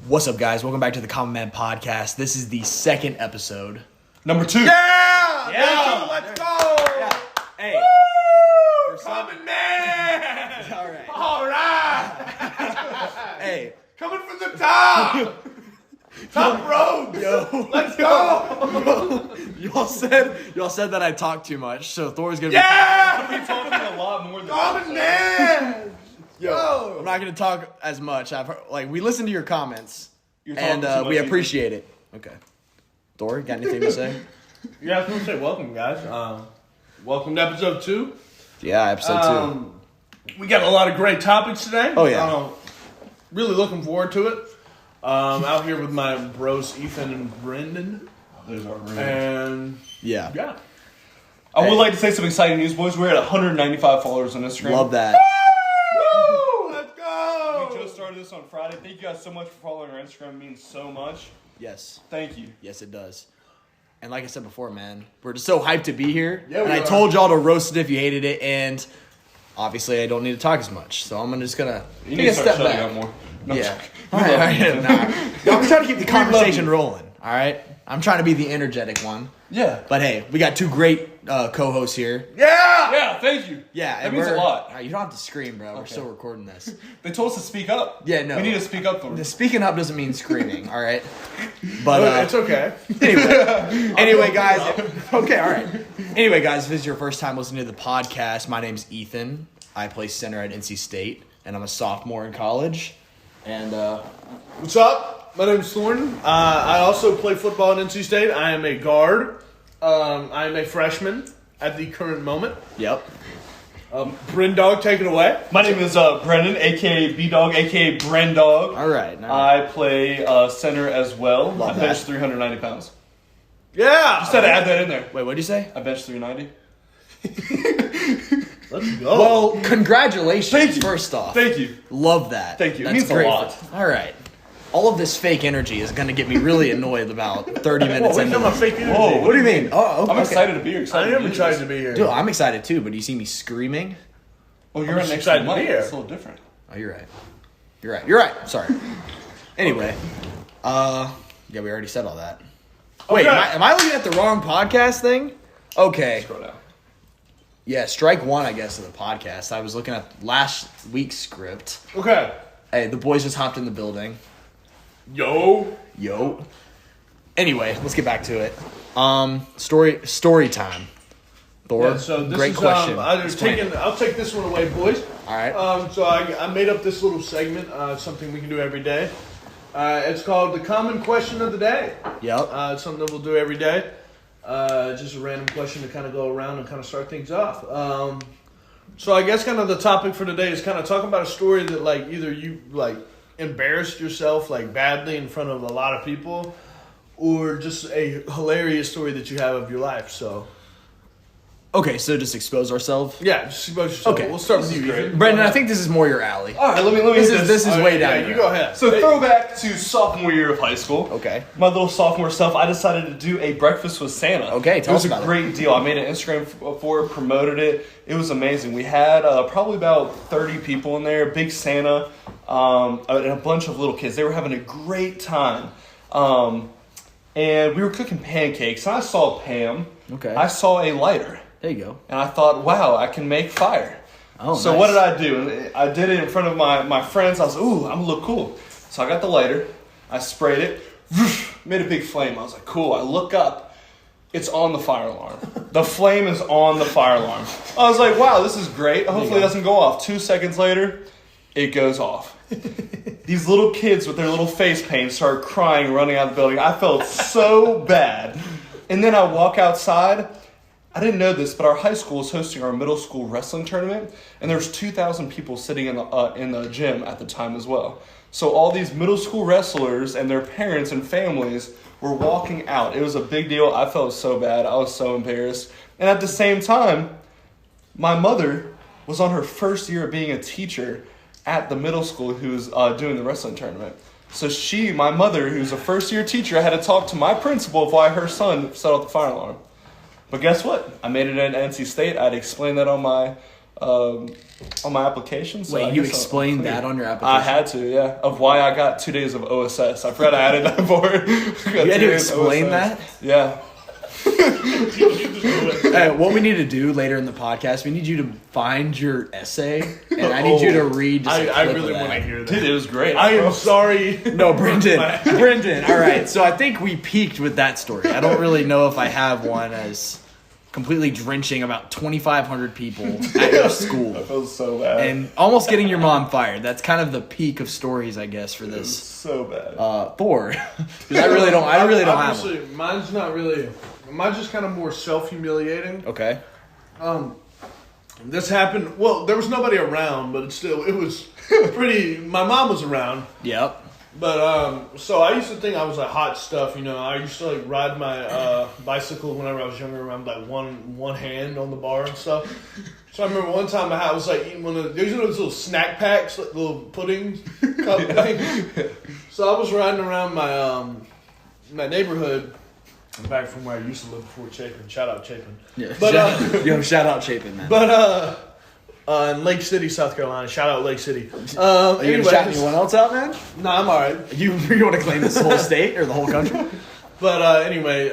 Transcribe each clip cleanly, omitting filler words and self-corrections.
What's up, guys? Welcome back to the Common Man Podcast. This is the second episode. Number 2. Yeah! Let's go! Yeah. Hey. Woo! Common Man! All right. All right! Hey. Coming from the top! Top road! Yo. Let's go! Y'all said that I talk too much, so Thor's gonna Yeah! We're talking a lot more than Common Man! Yo, I'm not gonna talk as much. We listened to your comments, You're talking and too much, we Ethan. appreciate it. Okay. Thor, got anything to say? Yeah, I was going to say welcome, guys. Welcome to episode 2. Yeah, episode 2. We got a lot of great topics today. Oh, yeah. Really looking forward to it. Out here with my bros, Ethan and Brendan. There's our room. And Yeah. I would like to say some exciting news, boys. We're at 195 followers on Instagram. Love that. Woo! Let's go! We just started this on Friday. Thank you guys so much for following our Instagram. It means so much. Yes. Thank you. Yes, it does. And like I said before, man, we're just so hyped to be here. Yeah, and we I are. told y'all to roast it if you hated it, and obviously I don't need to talk as much, so I'm just gonna You take need a to start step shutting back. up more. No, I'm Yeah. joking. All right. Nah. I'm trying to keep the conversation you. rolling. All right. I'm trying to be the energetic one. Yeah. But hey, we got two great co-hosts here. Yeah! Yeah, thank you. Yeah, That and means a lot. You don't have to scream, bro. We're Okay. still recording this. They told us to speak up. Yeah, no. We need to speak up for The them. speaking up doesn't mean screaming. All right. But It's okay. Anyway, guys. Okay, all right. Anyway, guys, if this is your first time listening to the podcast, my name's Ethan. I play center at NC State, and I'm a sophomore in college. And What's up? My name's Thornton. I also play football at NC State. I am a guard. I am a freshman at the current moment. yep. Brindog, take it away. My name is Brendan, a.k.a. B-Dog, a.k.a. Brendog. All right. Nice. I play center as well. Love I bench that. 390 pounds. Yeah! Just had to add that in there. Wait, what'd you say? I bench 390. Let's go. Well, congratulations. Thank you. First off. Thank you. Love that. Thank you. It That's means a great. lot. All right. All of this fake energy is going to get me really annoyed about 30 minutes Wait, into no, my this. fake energy. Whoa, What do you mean? Oh, okay. I'm excited to be here. I Excited am to do excited this. to be here. Dude, I'm excited too, but do you see me screaming? Oh, you're I'm right just next to the excited to be mic. here. It's a little different. Oh, you're right. You're right. Sorry. Anyway. Yeah, we already said all that. Wait, Okay. am I looking at the wrong podcast thing? Okay. Scroll down. Yeah, strike one, I guess, of the podcast. I was looking at last week's script. Okay. Hey, the boys just hopped in the building. Yo. Anyway, let's get back to it. Story time. Thor, Yeah, so this great is, question. I'll take this one away, boys. All right. So I made up this little segment, something we can do every day. It's called the common question of the day. Yep. It's something that we'll do every day. Just a random question to kind of go around and kind of start things off. So I guess kind of the topic for today is kind of talking about a story that like either you like embarrassed yourself like badly in front of a lot of people, or just a hilarious story that you have of your life. So Okay, so just expose ourselves. yeah, just expose yourself. Okay. We'll start This with is you, great. Ethan. Brendan, I think this is more your alley. All right, let me This hit is All way right, down. yeah, your you go alley. ahead. So Hey, throwback to sophomore year of high school. Okay. My little sophomore self, I decided to do a breakfast with Santa. Okay, tell us It about was it. a great deal. I made an Instagram for it, promoted it. It was amazing. We had probably about 30 people in there, big Santa, and a bunch of little kids. They were having a great time. And we were cooking pancakes, and I saw Pam. Okay. I saw a lighter. There you go. And I thought, wow, I can make fire. Oh, So nice. what did I do? I did it in front of my friends. I was, ooh, I'm gonna look cool. So I got the lighter. I sprayed it. Made a big flame. I was like, cool. I look up. It's on the fire alarm. The flame is on the fire alarm. I was like, wow, this is great. Hopefully it doesn't go off. 2 seconds later, it goes off. These little kids with their little face paint start crying, running out of the building. I felt so bad. And then I walk outside. I didn't know this, but our high school is hosting our middle school wrestling tournament, and there's 2,000 people sitting in the gym at the time as well. So all these middle school wrestlers and their parents and families were walking out. It was a big deal. I felt so bad. I was so embarrassed. And at the same time, my mother was on her first year of being a teacher at the middle school who was doing the wrestling tournament. So my mother, who's a first-year teacher, had to talk to my principal of why her son set off the fire alarm. But guess what? I made it at NC State. I'd explained that on my on my application. So Wait, I you guess explained I'm that on your I application? had to, yeah. Of why I got 2 days of OSS. I forgot I added that for it. You had to explain that? Yeah. What we need to do later in the podcast, we need you to find your essay, and I need you to read just a I clip really of want to that. hear that. Dude, it was great. I am sorry. No, Brendan. All right, so I think we peaked with that story. I don't really know if I have one as completely drenching about 2,500 people at your school. That feels so bad. And almost getting your mom fired. That's kind of the peak of stories, I guess, for It was this. so bad. Thor. 'Cause I really don't have Obviously, one. mine's not really. Mine's just kind of more self-humiliating. Okay. This happened. Well, there was nobody around, but it was pretty. My mom was around, Yep. but so I used to think I was like hot stuff. You know, I used to like ride my bicycle whenever I was younger around like one hand on the bar and stuff. So I remember one time I was like eating one of those little snack packs, like little pudding cup thing. So I was riding around my neighborhood. Back from where I used to live before Chapin. Shout out Chapin. Yeah. But Shout out Chapin, man. but in Lake City, South Carolina. Shout out Lake City. Are you gonna shout anyone else out, man? Nah, I'm alright. You want to claim this whole state or the whole country? But anyway,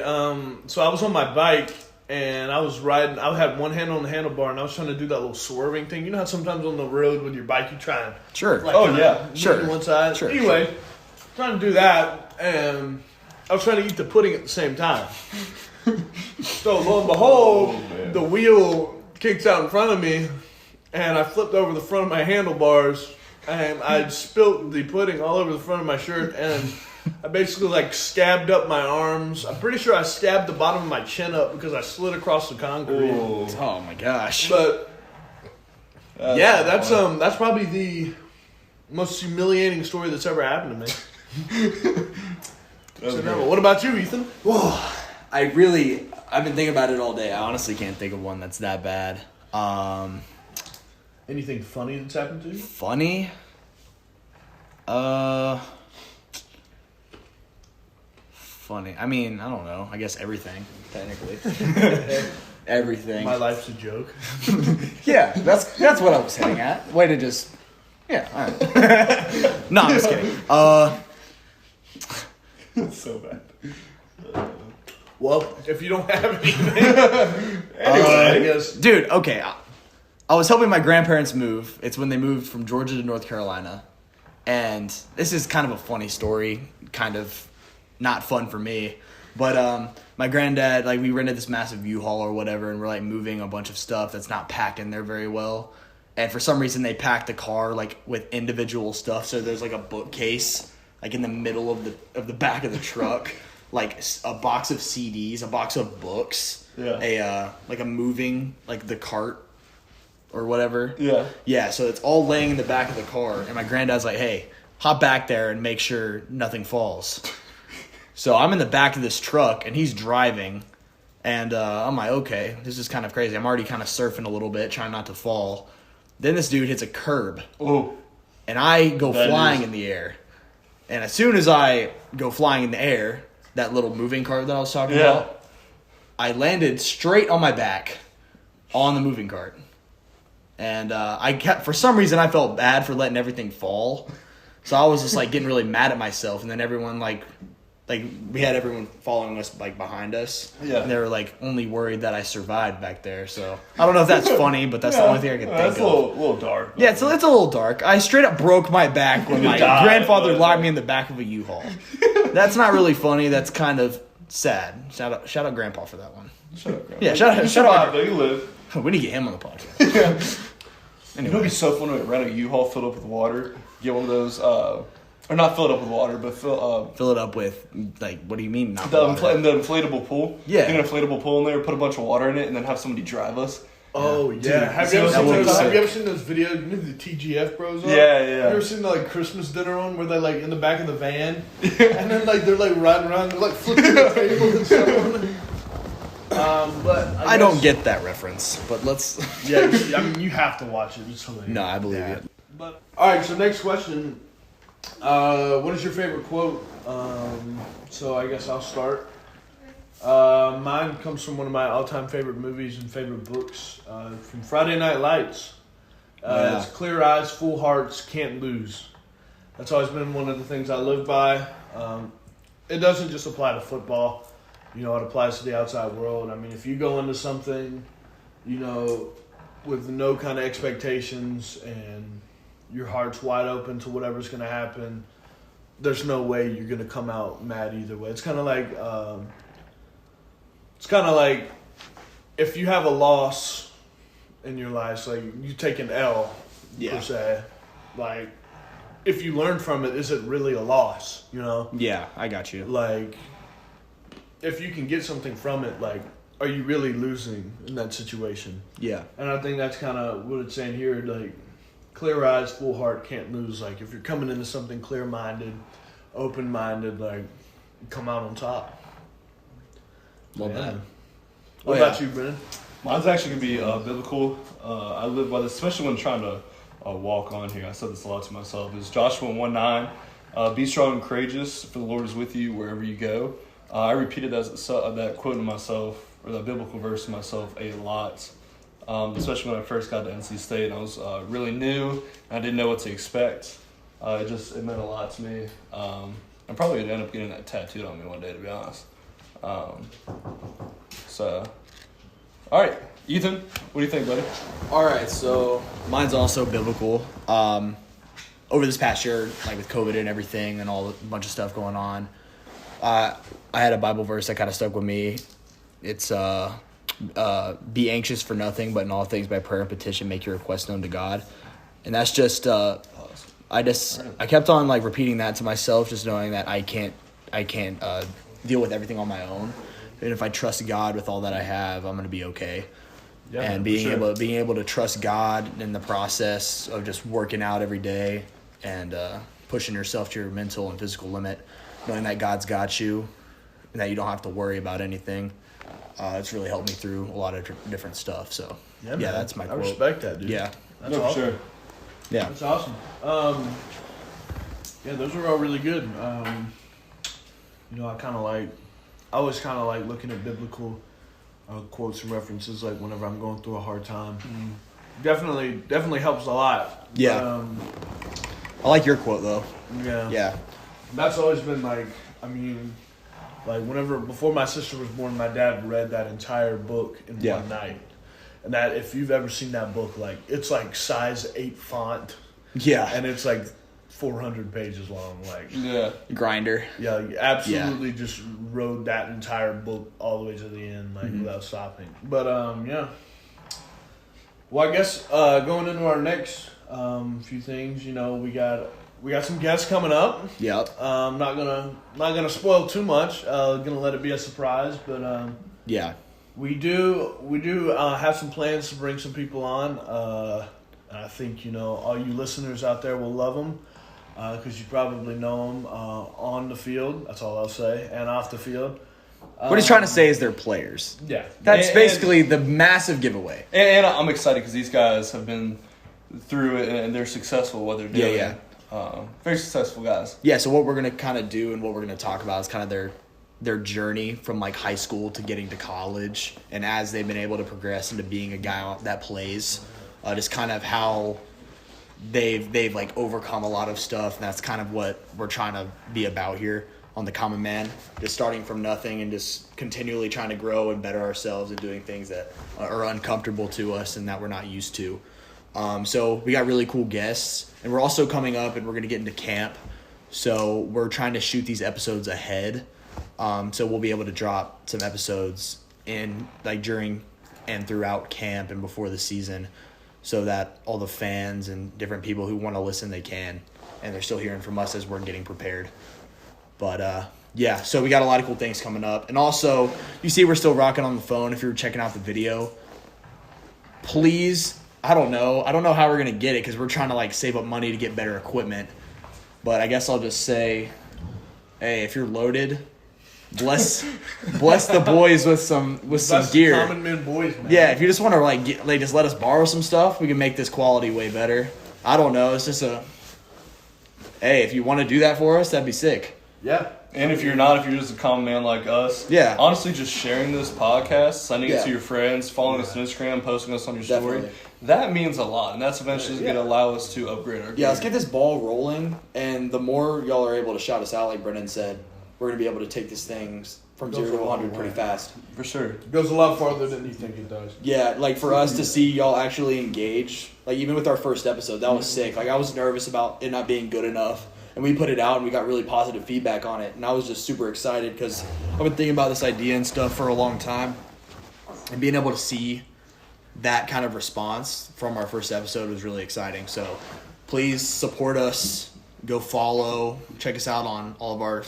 so I was on my bike and I was riding. I had one hand on the handlebar and I was trying to do that little swerving thing. You know how sometimes on the road with your bike you try and Sure. like, Oh, kinda yeah. move Sure. to one side. Sure, Anyway, trying to do that and I was trying to eat the pudding at the same time. So lo and behold, the wheel kicks out in front of me, and I flipped over the front of my handlebars, and I spilt the pudding all over the front of my shirt, and I basically like scabbed up my arms. I'm pretty sure I scabbed the bottom of my chin up because I slid across the concrete. Ooh. Oh my gosh. But yeah, that's probably the most humiliating story that's ever happened to me. So, what about you, Ethan? Whoa. I've been thinking about it all day. I honestly can't think of one that's that bad. Anything funny that's happened to you? Funny? Funny. I mean, I don't know. I guess everything, technically. Everything. My life's a joke. Yeah, that's what I was hitting at. Way to just... Yeah, all right. No, I'm just kidding. It's so bad. Well, if you don't have anything, anyway, I guess. Dude, okay. I was helping my grandparents move. It's when they moved from Georgia to North Carolina. And this is kind of a funny story. Kind of not fun for me. But my granddad, like, we rented this massive U-Haul or whatever, and we're, like, moving a bunch of stuff that's not packed in there very well. And for some reason, they packed the car, like, with individual stuff. So there's, like, a bookcase, like, in the middle of the back of the truck. Like, a box of CDs, a box of books. Yeah. A moving, like, the cart or whatever. Yeah. Yeah, so it's all laying in the back of the car. And my granddad's like, hey, hop back there and make sure nothing falls. So I'm in the back of this truck, and he's driving. And I'm like, okay, this is kind of crazy. I'm already kind of surfing a little bit, trying not to fall. Then this dude hits a curb. Oh. And I go flying in the air. And as soon as I go flying in the air, that little moving cart that I was talking about, I landed straight on my back on the moving cart. And for some reason, I felt bad for letting everything fall. So I was just, like, getting really mad at myself. And then everyone, like we had everyone following us, like, behind us. Yeah. And they were, like, only worried that I survived back there. So I don't know if that's funny, but that's the only thing I can think That's of. a little dark. Yeah, it's a little dark. I straight up broke my back when my grandfather locked me in the back of a U-Haul. That's not really funny. That's kind of sad. Shout out Grandpa for that one. Shut up, Grandpa. Yeah, shout out. You live. We need to get him on the podcast. You know, it'd Anyway, be so fun to rent a U-Haul filled up with water. Get one of those, or not filled up with water, but fill it up with, like, what do you mean? Not the water? inflatable pool. Yeah. Get an inflatable pool in there, put a bunch of water in it, and then have somebody drive us. Oh yeah, Dude, have you that would be have sick. you ever seen those videos? You know the TGF Bros. Are? Yeah. You ever seen the, like, Christmas dinner one where they're like in the back of the van, and then like they're like riding around, they're like flipping the table and stuff. But I don't get that reference, but let's. Yeah, I mean you have to watch it. It's hilarious. No, I believe you. But all right, so next question. What is your favorite quote? So I guess I'll start. Mine comes from one of my all-time favorite movies and favorite books, from Friday Night Lights. It's clear eyes, full hearts, can't lose. That's always been one of the things I live by. It doesn't just apply to football. It applies to the outside world. I mean, if you go into something, with no kind of expectations and your heart's wide open to whatever's going to happen, there's no way you're going to come out mad either way. It's kind of like if you have a loss in your life, like you take an L, per se. Like, if you learn from it, is it really a loss, Yeah, I got you. Like, if you can get something from it, like, are you really losing in that situation? Yeah. And I think that's kind of what it's saying here, like, clear eyes, full heart, can't lose. Like, if you're coming into something clear-minded, open-minded, like, come out on top. Love that. What about you, Brennan? Mine's actually going to be biblical. I live by this, especially when trying to walk on here. I said this a lot to myself. It's Joshua 1:9. Be strong and courageous, for the Lord is with you wherever you go. I repeated that quote to myself, or that biblical verse to myself, a lot. Especially when I first got to NC State. I was really new, and I didn't know what to expect. It meant a lot to me. I'm probably going to end up getting that tattooed on me one day, to be honest. All right, Ethan, what do you think, buddy? All right, so mine's also biblical. Over this past year, like with COVID and everything and a bunch of stuff going on, I had a Bible verse that kind of stuck with me. It's be anxious for nothing, but in all things by prayer and petition make your requests known to God. And that's just I kept on like repeating that to myself, just knowing that I can't deal with everything on my own. And if I trust God with all that I have, I'm going to be okay. Yeah, and being able to trust God in the process of just working out every day and pushing yourself to your mental and physical limit, knowing that God's got you and that you don't have to worry about anything. It's really helped me through a lot of different stuff. So yeah, that's my quote. I respect that, dude. Yeah, that's awesome. For sure. Yeah, that's awesome. Those were all really good. I always kind of like looking at biblical quotes and references, like whenever I'm going through a hard time. Definitely helps a lot. Yeah. I like your quote though. Yeah. Yeah. That's always been before my sister was born, my dad read that entire book in one night. And that, if you've ever seen that book, like, it's like size 8 font. Yeah. And it's like 400 pages long. Like, yeah. Grinder. Yeah, you absolutely just rode that entire book all the way to the end, like, without stopping. But, yeah. Well, I guess going into our next few things, we got some guests coming up. Yep. Not gonna spoil too much. Gonna let it be a surprise, but yeah. We do have some plans to bring some people on. I think all you listeners out there will love them because you probably know them on the field. That's all I'll say, and off the field. What he's trying to say is they're players. Yeah, that's basically the massive giveaway. And I'm excited because these guys have been through it and they're successful. What they're doing. Yeah. Very successful guys. Yeah. So what we're gonna kind of do and what we're gonna talk about is kind of their journey from like high school to getting to college, and as they've been able to progress into being a guy that plays, just kind of how they've like overcome a lot of stuff, and that's kind of what we're trying to be about here on The Common Man, just starting from nothing and just continually trying to grow and better ourselves and doing things that are uncomfortable to us and that we're not used to. So we got really cool guests, and we're also coming up and we're going to get into camp, so we're trying to shoot these episodes ahead. So we'll be able to drop some episodes in like during and throughout camp and before the season, so that all the fans and different people who want to listen, they can, and they're still hearing from us as we're getting prepared. But yeah, so we got a lot of cool things coming up. And also, you see we're still rocking on the phone if you're checking out the video. Please, I don't know how we're going to get it because we're trying to like save up money to get better equipment. But I guess I'll just say, hey, if you're loaded, bless the boys with some gear. Common Men boys, man. Yeah, if you just want to just let us borrow some stuff, we can make this quality way better. I don't know. It's just hey, if you want to do that for us, that'd be sick. Yeah. And if you're not, if you're just a common man like us, honestly, just sharing this podcast, sending it to your friends, following us on Instagram, posting us on your story, that means a lot. And that's eventually going to allow us to upgrade our game. Yeah, let's get this ball rolling. And the more y'all are able to shout us out, like Brendan said, we're going to be able to take this thing from 0 to 100 pretty fast. For sure. It goes a lot farther than you think it does. Yeah, like for us to see y'all actually engage, like even with our first episode, that was sick. Like I was nervous about it not being good enough. And we put it out, and we got really positive feedback on it. And I was just super excited because I've been thinking about this idea and stuff for a long time. And being able to see that kind of response from our first episode was really exciting. So please support us. Go follow. Check us out on all of our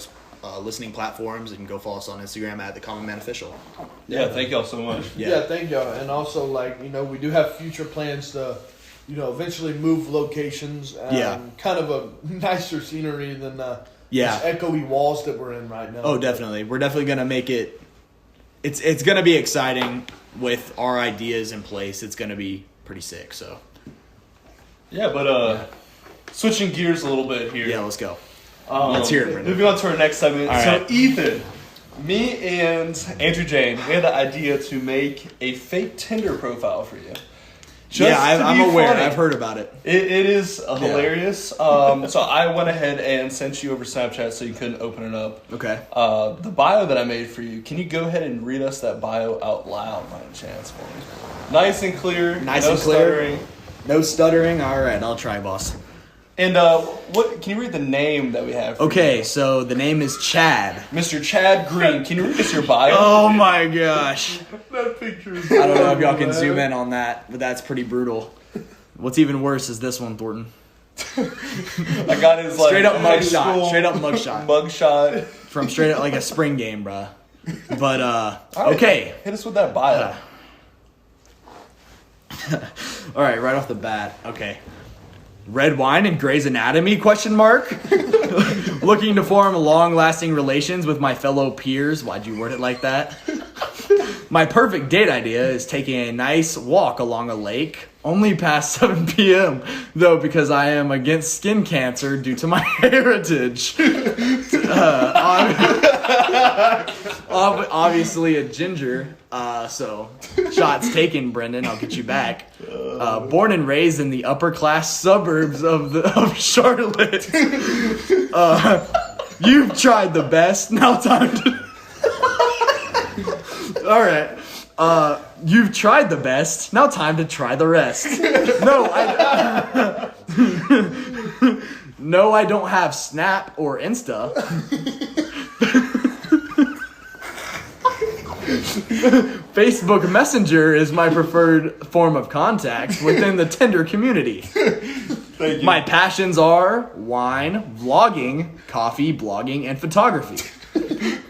listening platforms. And go follow us on Instagram at The Common Man Official. Yeah, thank y'all so much. Yeah, thank y'all. And also, like, we do have future plans to... eventually move locations and kind of a nicer scenery than the echoey walls that we're in right now. Oh, definitely. We're definitely going to make it... It's going to be exciting with our ideas in place. It's going to be pretty sick, so... Yeah, but switching gears a little bit here. Yeah, let's go. Let's hear it, Brendan. Moving on to our next segment. All so, right. Ethan, me and Andrew Jane, we had the idea to make a fake Tinder profile for you. I'm aware. Funny. I've heard about it. It is hilarious. So I went ahead and sent you over Snapchat so you couldn't open it up. Okay. The bio that I made for you, can you go ahead and read us that bio out loud by any chance for me? Nice and clear. No stuttering. No stuttering. All right, I'll try, boss. And what? Can you read the name that we have for you? So the name is Chad. Mr. Chad Green. Can you read us your bio? Oh my gosh. That picture is I don't know if y'all can zoom in on that, but that's pretty brutal. What's even worse is this one, Thornton. I got his straight up mugshot. Straight up mugshot. Mugshot. From straight up like a spring game, bruh. But okay. Hit us with that bio. All right, right off the bat. Okay. Red wine and Grey's Anatomy, ? Looking to form long-lasting relations with my fellow peers. Why'd you word it like that? My perfect date idea is taking a nice walk along a lake, only past 7 p.m., though, because I am against skin cancer due to my heritage. Obviously a ginger, so shots taken, Brendan. I'll get you back. Born and raised in the upper-class suburbs of Charlotte. You've tried the best. Now time to... All right. You've tried the best. Now time to try the rest. No, I don't have Snap or Insta. Facebook Messenger is my preferred form of contact within the Tinder community. Thank you. My passions are wine, vlogging, coffee, blogging, and photography.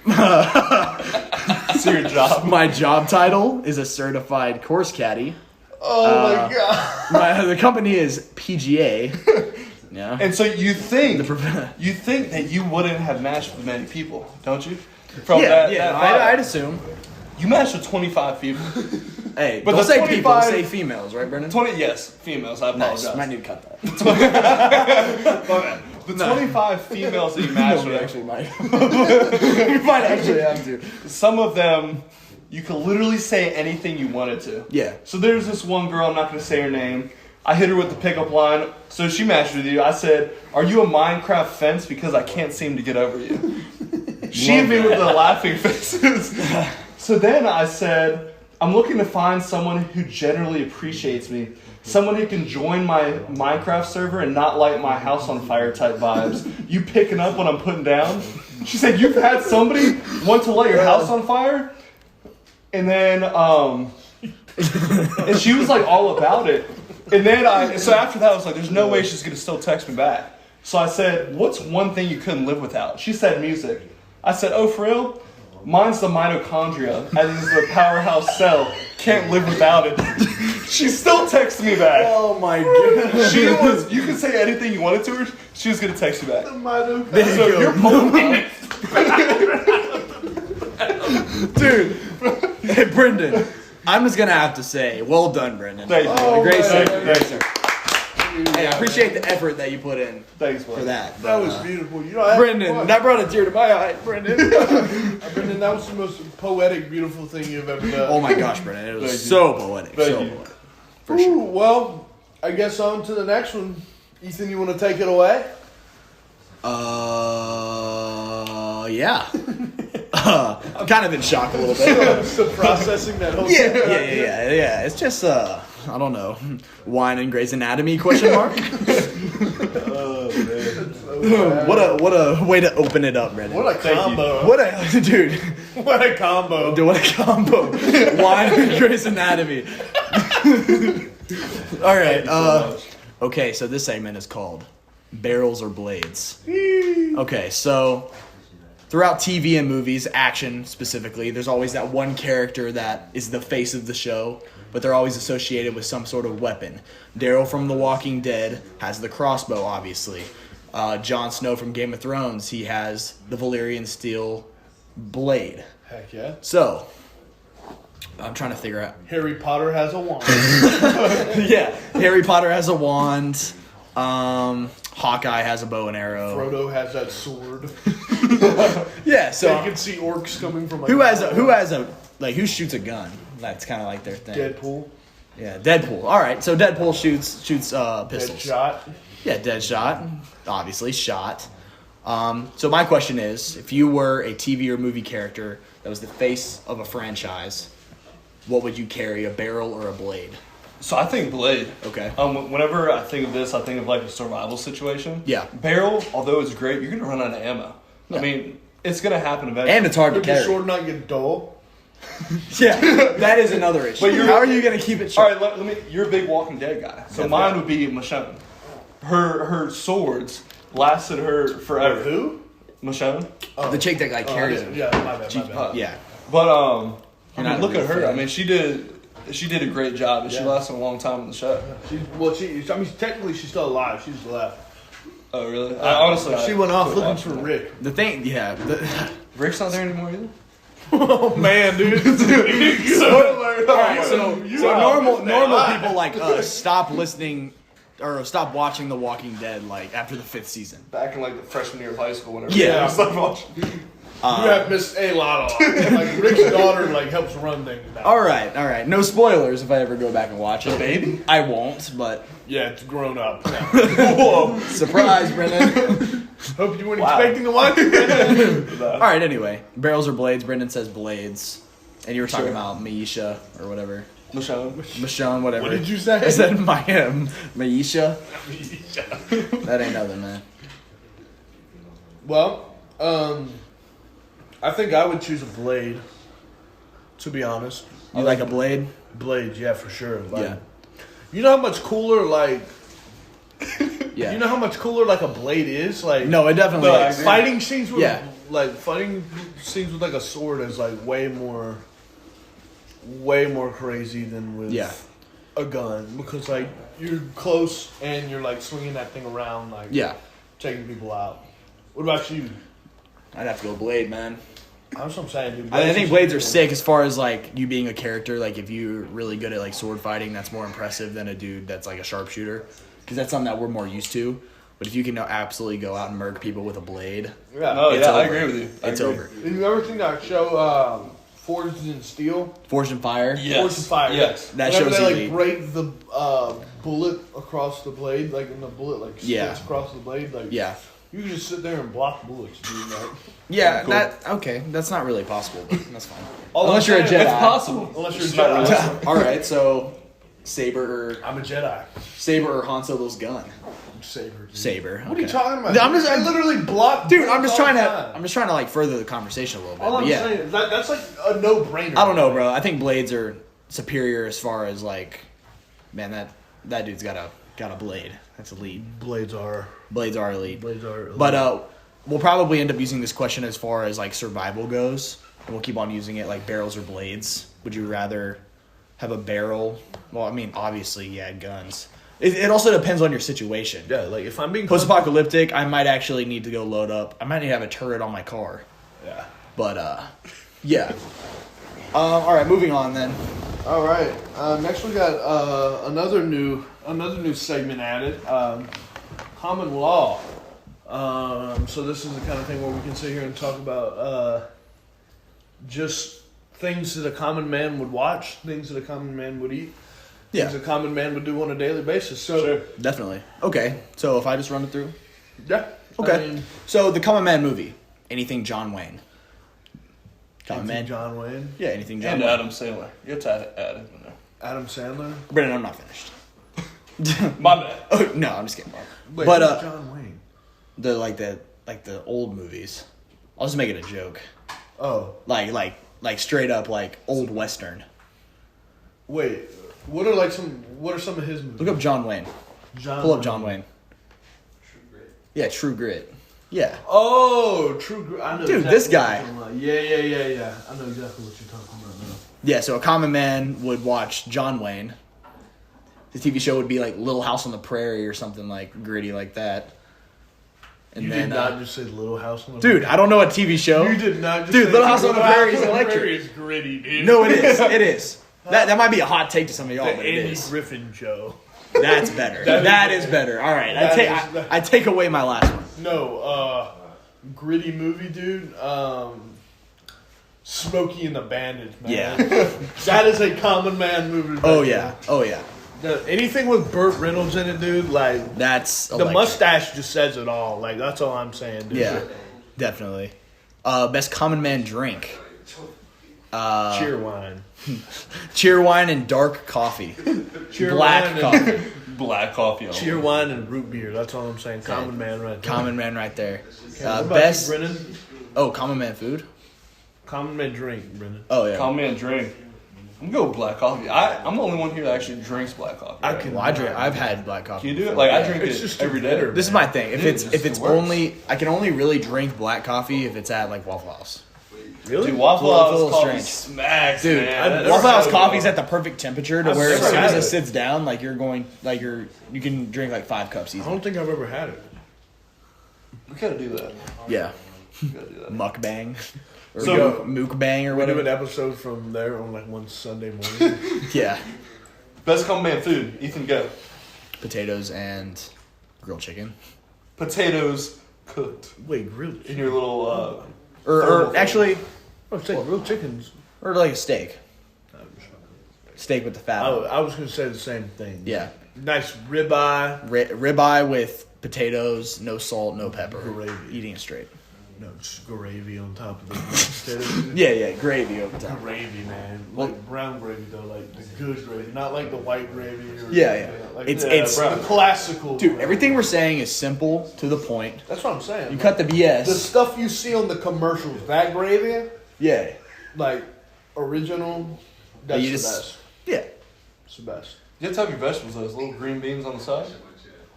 That's your job. My job title is a certified course caddy. Oh my god. The company is PGA. Yeah. And so you think that you wouldn't have matched with many people, don't you? From I'd assume. You matched with 25 people. Hey, but don't say people, say females, right, Brendan? 20, yes, females. I apologize. Nice. Might need to cut that. The 25 females that you matched with, actually might. You might actually have to. Some of them, you could literally say anything you wanted to. Yeah. So there's this one girl, I'm not going to say her name. I hit her with the pickup line. So she matched with you. I said, "Are you a Minecraft fence? Because I can't seem to get over you." She hit me with the laughing faces. So then I said, "I'm looking to find someone who generally appreciates me. Someone who can join my Minecraft server and not light my house on fire type vibes. You picking up what I'm putting down?" She said, "You've had somebody want to light your house on fire?" And then, and she was like all about it. And then so after that I was like, there's no way she's going to still text me back. So I said, "What's one thing you couldn't live without?" She said, "Music." I said, "Oh, for real? Mine's the mitochondria, as is the powerhouse cell. Can't live without it." She still texted me back. Oh my god. You could say anything you wanted to her, she was going to text you back. The mitochondria. So you're pulling Dude. Hey, Brendan. I'm just going to have to say, well done, Brendan. Thank you. Great sir. Great sir. dude. Hey, I appreciate the effort that you put in Thanks, for man. that. That was beautiful. You know, I had Brendan, fun. that brought a tear to my eye, Brendan. Brendan, that was the most poetic, beautiful thing you've ever done. Oh my gosh, Brendan, it was Thank you. so poetic. Thank so you. poetic. For sure. Ooh, well, I guess on to the next one. Ethan, you want to take it away? Yeah. I'm kind of in shock a little bit. Still processing that whole Yeah. It's just, I don't know, wine and Grey's Anatomy, question mark? Oh, man. What a way to open it up, Brendan. What a combo. What a, dude, What a combo. what a combo. Wine and Grey's Anatomy. All right, okay, so this segment is called Barrels or Blades. Okay, so throughout TV and movies, action specifically, there's always that one character that is the face of the show, but they're always associated with some sort of weapon. Daryl from The Walking Dead has the crossbow, obviously. Jon Snow from Game of Thrones, he has the Valyrian steel blade. Heck yeah. So, I'm trying to figure out. Harry Potter has a wand. Yeah, Harry Potter has a wand. Hawkeye has a bow and arrow. Frodo has that sword. Yeah, So so you can see orcs coming from like who shoots a gun? That's kind of like their thing. Deadpool. Yeah, Deadpool. All right, so Deadpool shoots pistols. Deadshot. Yeah, Deadshot. Obviously, shot. So my question is, if you were a TV or movie character that was the face of a franchise, what would you carry, a barrel or a blade? So I think blade. Okay. Whenever I think of this, I think of like a survival situation. Yeah. Barrel, although it's great, you're gonna run out of ammo. Yeah. I mean, it's gonna happen eventually. And it's hard to Would your carry. sword not get dull? Yeah, that is another issue. But How are you going to keep it All short? right, let me. You're a big Walking Dead guy, so Yeah, mine yeah. would be Michonne. Her swords lasted her forever. Who? Michonne. The chick that like carries it. Yeah, my bad. Yeah. But I You're mean, not look a at real her. I fan. mean, she did a great job, and she Yeah. lasted a long time on the show. Technically she's still alive. She's left. Oh, really? I honestly, She went off quit looking watching for that. Rick. The thing, yeah. Rick's not there anymore either. Oh man, dude. All right, so are. normal people like us stop listening or stop watching The Walking Dead like after the 5th season. Back in like the freshman year of high school, whenever Yeah. I started watching. You have missed a lot of it. Like Rick's daughter like helps run things now. All right. No spoilers if I ever go back and watch it. Maybe I won't, but Yeah, it's grown up. now. Whoa. surprise, Brendan. Hope you weren't Wow. expecting to watch it. All right. Anyway, barrels or blades? Brendan says blades, and you were talking about Maisha or whatever. Michonne, whatever. What did you say? I said Maisha. That ain't nothing, man. Well, I think I would choose a blade. To be honest, You like a blade? blades, yeah, for sure. Like, Yeah. You know how much cooler, like, Yeah. you know how much cooler like a blade is, like. No, it definitely No, I is. agree. Fighting scenes with Yeah. fighting scenes with like a sword is like way more crazy than with Yeah. a gun, because like you're close and you're like swinging that thing around, like Yeah. taking people out. What about you? I'd have to go blade, man. That's what I'm saying, dude. I think blades are sick as far as like you being a character. Like if you're really good at like sword fighting, that's more impressive than a dude that's like a sharpshooter, because that's something that we're more used to. But if you can absolutely go out and murk people with a blade, Yeah. Oh It's yeah, I over. agree with you. I it's agree. over. Did you ever see that show, Forged in Steel? Forged in Fire. Yes. Forged in Fire. Yes. That Whenever show's they like elite. break the bullet across the blade, like and the bullet like splits Yeah. across the blade, like Yeah. you can just sit there and block bullets, dude. Like, Yeah, Cool. that's not really possible, but that's fine. All Unless I'm you're a saying- Jedi. It's possible. Unless you're a It's not Jedi. realistic. All right, so saber I'm a Jedi. or Han Solo's gun. Saber. Dude. Saber. What are you okay. talking about? I'm just- I literally block. Dude, I'm bullets just all trying the to time. I'm just trying to like further the conversation a little bit. All but I'm yeah. saying is that's like a no-brainer. I don't know, bro. I think blades are superior as far as like, man, that dude's got a blade. That's elite. Blades are. Blades are elite. Elite. But we'll probably end up using this question as far as like survival goes, and we'll keep on using it like barrels or blades. Would you rather have a barrel? Well, I mean, obviously, yeah, guns. It also depends on your situation. yeah, like if I'm being Post-apocalyptic, I might actually need to go load up. I might need to have a turret on my car. yeah. But, yeah. All right, moving on then. All right. Next we got another new segment added. Common law. So this is the kind of thing where we can sit here and talk about just things that a common man would watch, things that a common man would eat, things a common man would do on a daily basis. So Sure. Definitely. Okay, so if I just run it through. yeah. Okay. I mean, So the Common Man movie. Anything John Wayne. Common Man. John Wayne, Yeah, anything John And Wayne. Adam Sandler. You have to add him in there. Adam Sandler. Brendan, I'm not finished. My bad. Oh, no, I'm just kidding. Wait, But who's John Wayne. the old movies. I'll just make it a joke. Oh, Like straight up like old western. wait. What are some of his movies? Look up John Wayne. Pull up John Wayne. Yeah, True Grit. Yeah. Oh, True Grit. I know. Dude, exactly this what guy. you're talking about. Yeah. I know exactly what you're talking about now. Yeah, so a common man would watch John Wayne. The TV show would be like Little House on the Prairie or something like gritty like that. And You then, did not just say Little House on the dude, I don't know a TV show. You did not just Dude, say Little House on the Prairie is House on the electric. Prairie is gritty, dude. No, it is. It is. That might be a hot take to some of y'all, The but it Andy is. Griffin show. That's better. That is better. All right, I take away my last one. No, gritty movie, dude. Smokey and the Bandits, man. Yeah. That is a common man movie. Oh right yeah. Oh yeah. there. Anything with Burt Reynolds in it, dude, like That's the electric. mustache just says it all. Like that's all I'm saying, dude. Yeah, definitely. Best common man drink. Cheer wine. Cheer wine and dark coffee. Cheer Black wine coffee. and Black coffee. only. cheer wine and root beer. That's all I'm saying. Common man right there. Common man right there. Okay, what about Best. you, Brennan? Oh, common man food. Common man drink, Brennan. Oh yeah. Common man drink. I'm gonna go with black coffee. I'm the only one here that actually drinks black coffee. I right? can- Well, I've had black coffee. Can you do it? before. Like I drink It's it just every too day. bitter. This is my thing. If Dude, it's it's if the it's worst. only I can only really drink black coffee if it's at like Waffle House. Really? Dude, Waffle Well, it's a House little coffee strange. smacks, Dude, man. Waffle House coffee's at the perfect temperature to I've where as never soon as had it it. sits down, like you can drink like 5 cups I easy. don't think I've ever had it. We gotta do that. Yeah. We gotta do that. Mukbang. Or So- mukbang or We do whatever. an episode from there on like one Sunday morning. Yeah. Best common man food. Ethan, go. Potatoes and grilled chicken. Potatoes cooked Wait, grilled in your little. Or Thermal actually, I was saying grilled chickens. or like a steak. Steak with the fat. on it. I was going to say the same thing. Yeah. Nice ribeye. Ribeye with potatoes, no salt, no pepper. Gravy. Eating it straight. No, just gravy on top of the potatoes. Yeah, gravy over top. Gravy, man. Like brown gravy, though. Like the good gravy. Not like the white gravy. Or, Yeah. Like It's the classical. dude. gravy. Everything we're saying is simple to the point. That's what I'm saying. You cut the BS. the stuff you see on the commercials, that gravy, Yeah. like original, that's You the just- best. Yeah. It's the best. You have to have your vegetables, those little green beans on the side.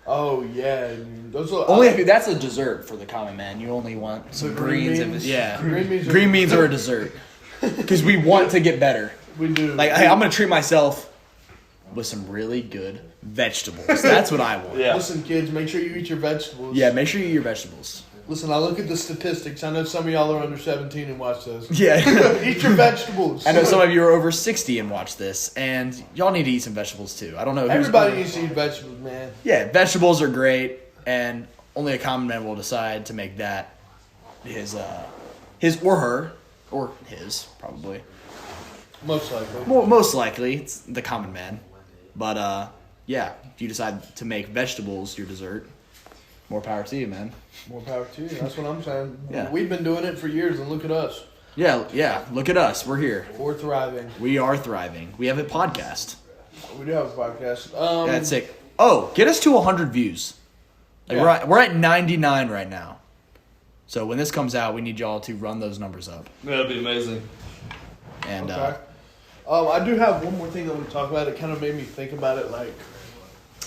Oh yeah, dude. Those are Only if that's a dessert for the common man. You only want some green greens. beans? Yeah. Green beans are- are a dessert. Because we want to get better. we do. Like, hey, I'm gonna treat myself with some really good vegetables. That's what I want. Yeah. Listen, kids, make sure you eat your vegetables. Yeah, make sure you eat your vegetables. Listen, I look at the statistics. I know some of y'all are under 17 and watch this. Yeah. Eat your vegetables. I know some of you are over 60 and watch this, and y'all need to eat some vegetables too. I don't know. who's Everybody over- needs to eat vegetables, man. Yeah, vegetables are great, and only a common man will decide to make that his or her, or his, probably. Most likely. Most likely, it's the common man. But, yeah, if you decide to make vegetables your dessert, more power to you, man. More power to you. That's what I'm saying. Yeah. We've been doing it for years, and look at us. Yeah, look at us. We're here. We're thriving. We are thriving. We have a podcast. We do have a podcast. That's sick. Oh, get us to 100 views. Like Yeah. we're at 99 right now. So when this comes out, we need y'all to run those numbers up. That'd be amazing. And Okay. I do have one more thing I want to talk about. It kind of made me think about it, like,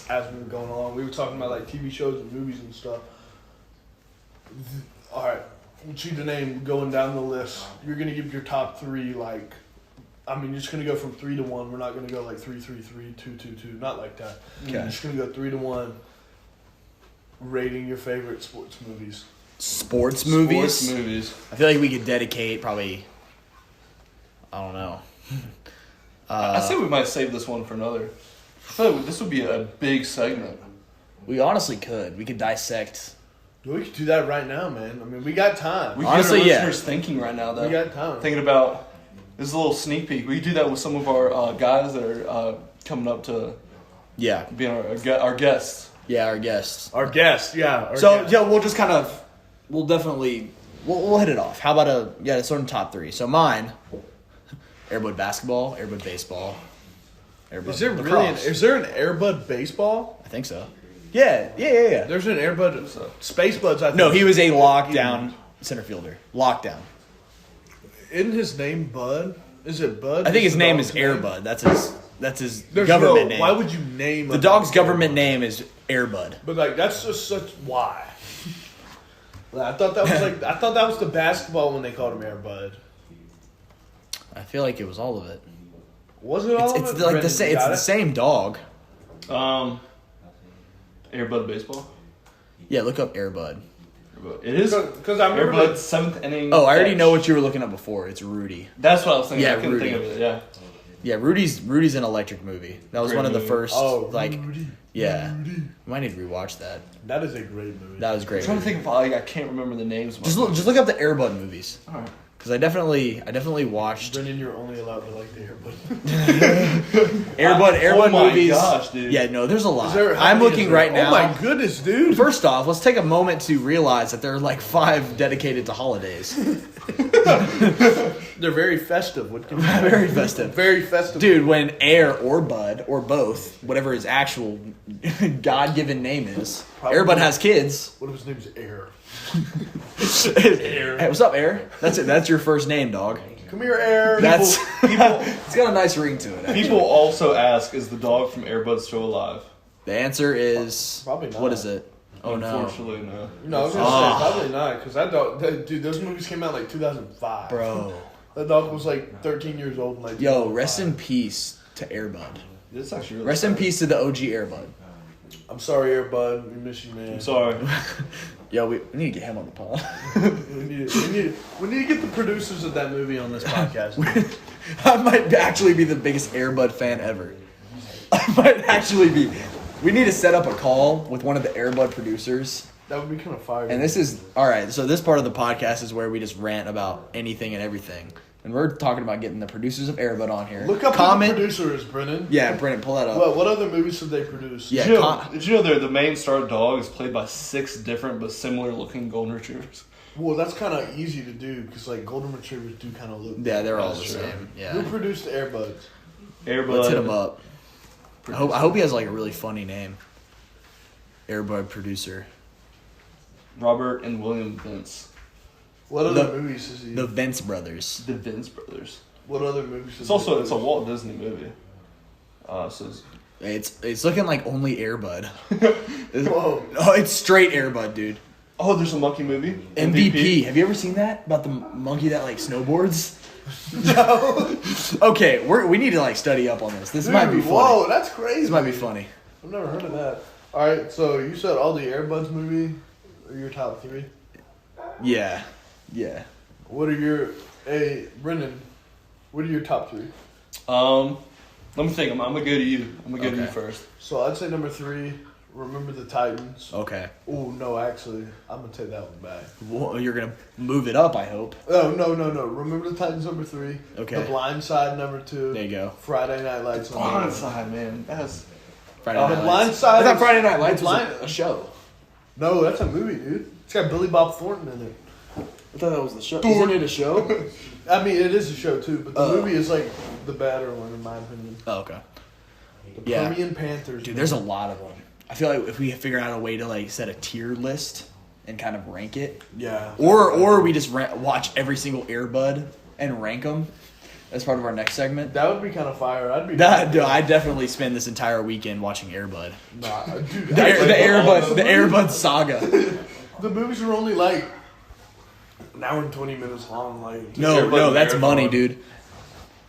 as we were going along. We were talking about, like, TV shows and movies and stuff. All right. I want you to name, going down the list, you're going to give your top 3, like, I mean, you're just going to go from 3 to 1. We're not going to go, like, 3, 3, 3, 2, 2, 2. Not like that. Okay. You're just going to go 3 to 1, rating your favorite sports movies. sports movies. Sports movies. I feel like we could dedicate probably, I don't know, I say we might save this one for another. I feel like this would be a big segment. We honestly could. We could dissect. We could do that right now, man. I mean, we got time. We Honestly, get our yeah. listeners thinking right now, though. We got time. Thinking about, this is a little sneak peek. We could do that with some of our guys that are coming up to Yeah. being our guests. Yeah, our guests. Our guest, yeah. We'll just kind of, we'll hit it off. How about a sort of top 3. So mine, Airbud basketball, Airbud baseball, Airbud Is there lacrosse. is there an Airbud baseball? I think so. Yeah. There's an Airbud Space Buds. I think. No, he was a lockdown center fielder. Lockdown. Isn't his name Bud? Is it Bud? I think his the name dog's is Airbud. That's his There's government name. Why would you name The dog's government name is Airbud. But like that's just such why. I thought that was the basketball when they called him Airbud. I feel like it was all of it. Was it all It's of it? like Brendan, it's you got the it? same dog. Airbud baseball. Yeah, look up Airbud. It is Because I remember Airbud 7th inning. Oh, I already catch. know what you were looking up before. It's Rudy. That's what I was thinking. Yeah, I couldn't Rudy. think of it. Yeah. Yeah, Rudy's an electric movie. That was Great one of the movie. first. Rudy. Yeah. We might need to rewatch that. That is a great movie. That was a I'm great. trying to movie. think of I can't remember the names. Just look up the Airbud movies. All right. Because I definitely watched Brendan, you're only allowed to like the Airbud. Airbud Oh my movies. gosh, dude. Yeah, no, there's a lot. Is there- how I'm many looking is there? right now. Oh my goodness, dude. First off, let's take a moment to realize that there are like 5 dedicated to holidays. They're very festive. What can you Very festive. Very festive. Dude, when Air or Bud or both, whatever his actual God-given name is, Probably. Airbud has kids. What if his name's Air? Hey, what's up, Air? That's it. That's your first name, dog. Come here, Air. That's it's got a nice ring to it. Actually. People also ask, is the dog from Airbud still alive? The answer is Probably not. What is it? Oh no, Unfortunately, no. No, I was gonna say probably not, because that dog, dude, those movies came out like 2005. bro. That dog was like 13 years old. In like Yo, rest 2005. in peace to Airbud. It's actually really Rest in sad. peace to the OG Airbud. I'm sorry, Airbud. We miss you, man. I'm sorry. Yo, we need to get him on the pod. We need to get the producers of that movie on this podcast. I might actually be the biggest Airbud fan ever. I might actually be. We need to set up a call with one of the Airbud producers. That would be kind of fire. And this is, alright, so this part of the podcast is where we just rant about anything and everything. And we're talking about getting the producers of Airbud on here. Look up Comment. who the producer is, Brennan. Yeah, Brennan, pull that up. What other movies have they produced? Yeah. Did you know the main star dog is played by 6 different but similar looking golden retrievers? Well, that's kind of easy to do because like golden retrievers do kind of look. Yeah, they're all the That's true. same. Who Yeah. produced Airbuds? Airbud. Let's hit him up. I hope he has like a really funny name. Airbud producer. Robert and William Vince. What other movies is he? The Vince brothers. The Vince brothers. What other movies? It's a Walt Disney movie. So It's looking like only Airbud. Whoa. Oh, it's straight Airbud, dude. there's a monkey movie. MVP. Have you ever seen that about the monkey that like snowboards? No. Okay, we need to like study up on this. This might be funny. Whoa, that's crazy. This might be funny. I've never heard of that. All right, so you said all the Airbuds movie are your top 3. Yeah. What are your Brendan? What are your top 3? Let me think. I'm gonna go to you. I'm gonna go to you Okay. first. So I'd say number 3, Remember the Titans. Okay. Oh no, actually, I'm gonna take that one back. Well, you're gonna move it up, I hope. Oh no. Remember the Titans number 3. Okay. The Blind Side number 2. There you go. Friday Night Lights number 1. Blindside, man. That's Friday The Night Blind Lights. Side. I thought is- Friday Night Lights The was Blind- a show. No, that's a movie, dude. It's got Billy Bob Thornton in it. I thought that was the show. Isn't it a show? I mean, it is a show too, but the movie is like the better one in my opinion. Oh, okay. The Yeah. Permian Panthers. Dude, there's a lot of them. I feel like if we figure out a way to like set a tier list and kind of rank it, yeah. or we just watch every single Airbud and rank them as part of our next segment. That would be kind of fire. Dude, I'd definitely spend this entire weekend watching Airbud. Nah, dude. The Airbud saga. The movies are only like an hour and 20 minutes long. Like No, that's money, dude.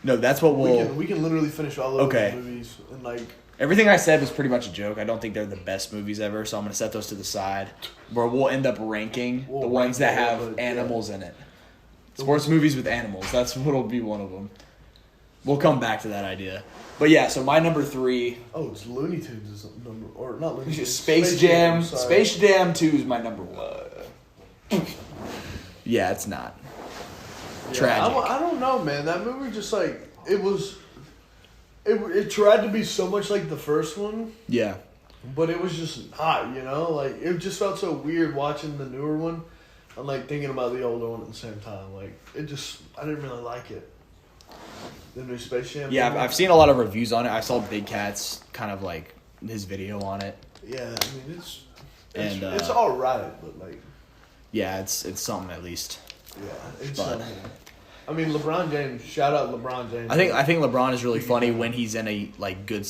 No, that's what we can literally finish all of Okay. those movies in like. Everything I said was pretty much a joke. I don't think they're the best movies ever, so I'm going to set those to the side. Where we'll end up ranking We'll the ones rank that the have Airbud, animals in it. Sports movies with animals. That's what'll be one of them. We'll come back to that idea. But yeah, so my number 3. Oh, it's Looney Tunes is number, or not Looney Tunes. Space Jam. sorry. Space Jam 2 is my number 1. Yeah, it's not. Tragic. I don't know, man. That movie just like it was. It tried to be so much like the first one, Yeah. but it was just not. You know, like it just felt so weird watching the newer one, and like thinking about the older one at the same time. Like it just, I didn't really like it. The new Space Jam. Yeah, I've seen a lot of reviews on it. I saw Big Cat's kind of like his video on it. Yeah, I mean And, it's all right, but like Yeah, it's something at least. yeah, it's. But- I mean, LeBron James. Shout out LeBron James. I think LeBron is really funny when he's in a like good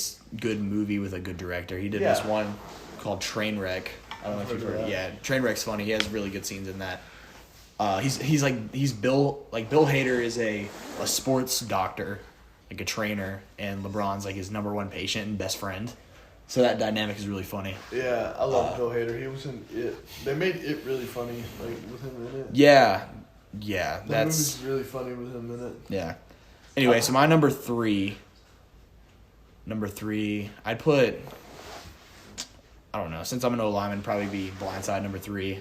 movie with a good director. He did this Yeah. one called Trainwreck. I don't know if you've heard it. Yeah, Trainwreck's funny. He has really good scenes in that. He's Bill Hader is a sports doctor, like a trainer, and LeBron's like his number 1 patient and best friend. So that dynamic is really funny. Yeah, I love Bill Hader. He was in It. They made It really funny, like with him in it. Yeah, The that's movie's really funny with him in it. yeah. Anyway, so my number 3, I'd put, I don't know, since I'm an O-lineman, probably be Blindside number 3.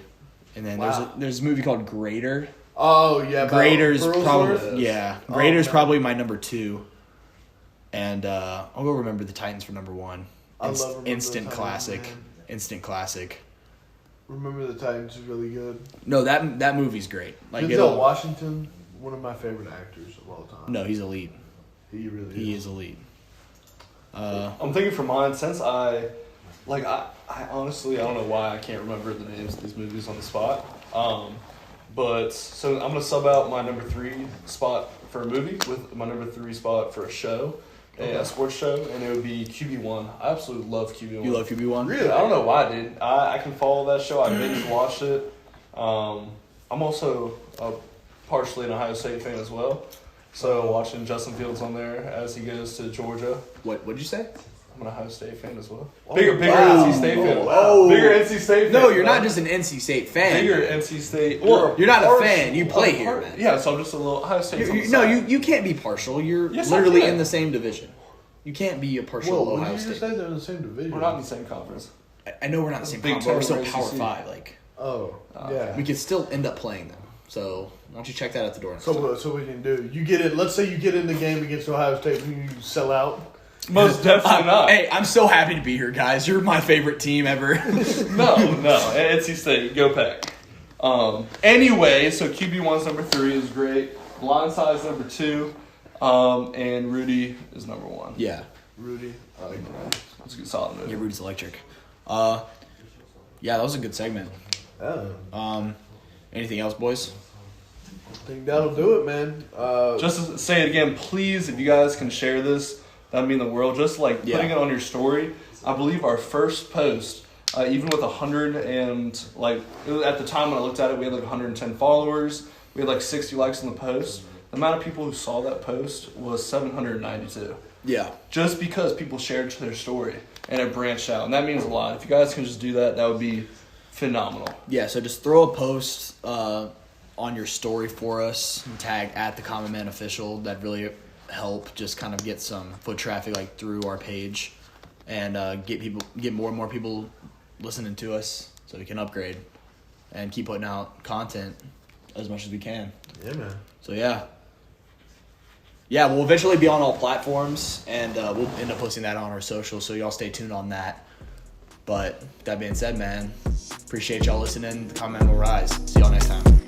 And then there's a movie called Grader. Oh yeah, Grader's Burlsworth? probably Grader's probably my number 2. And I'll go Remember the Titans for number 1. I love Remember the Instant Titans, classic. man. Instant classic. Remember the Titans is really good. No, that movie's great. Like Denzel Washington, one of my favorite actors of all time. No, he's elite. He really He is. is elite. I'm thinking for mine, since I honestly, I don't know why I can't remember the names of these movies on the spot. But so I'm going to sub out my number 3 spot for a movie with my number 3 spot for a show, a sports show, and it would be QB1. I absolutely love QB1. You love QB1? Really? I don't know why, dude. I can follow that show. I binge watched it. I'm also partially an Ohio State fan as well. So watching Justin Fields on there as he goes to Georgia. What'd you say? I'm an Ohio State fan as well. Oh, Bigger wow. NC State fan. Oh. Bigger NC State fan. No, you're man. not just an NC State fan. Bigger NC State. You're not a fan. You play here, man. Yeah, so I'm just a little Ohio State. You can't be partial. You're Yes, I literally can. in the same division. You can't be a partial Whoa, what Ohio did you just State. say? They're in the same division. We're not in the same conference. I know we're not in the same Big conference, but we're Ten still or Power ACC. 5. Like Yeah. we could still end up playing them. So why don't you check that at the door? So we can do. You get it. Let's say you get in the game against Ohio State and you sell out. Most definitely not. Hey, I'm so happy to be here, guys. You're my favorite team ever. No, NC State, go Pack. Anyway, so QB1's number 3 is great. Blindside's number 2, and Rudy is number 1. Yeah. Rudy. I like that. It's a good solid movie. Yeah, Rudy's electric. Yeah, that was a good segment. Oh. Anything else, boys? I think that'll do it, man. Just to say it again, please, if you guys can share this, that'd mean the world. Just like putting it on your story. I believe our first post, even with 100 and like at the time when I looked at it, we had like 110 followers. We had like 60 likes on the post. The amount of people who saw that post was 792. Yeah. Just because people shared their story and it branched out, and that means a lot. If you guys can just do that, that would be phenomenal. Yeah, so just throw a post on your story for us and tag at the Common Man Official. That'd really help just kind of get some foot traffic like through our page and get more and more people listening to us so we can upgrade and keep putting out content as much as we can. yeah, man. So yeah, we'll eventually be on all platforms and we'll end up posting that on our socials, so y'all stay tuned on that. But that being said, man, appreciate y'all listening. The Common Man will rise. See y'all next time.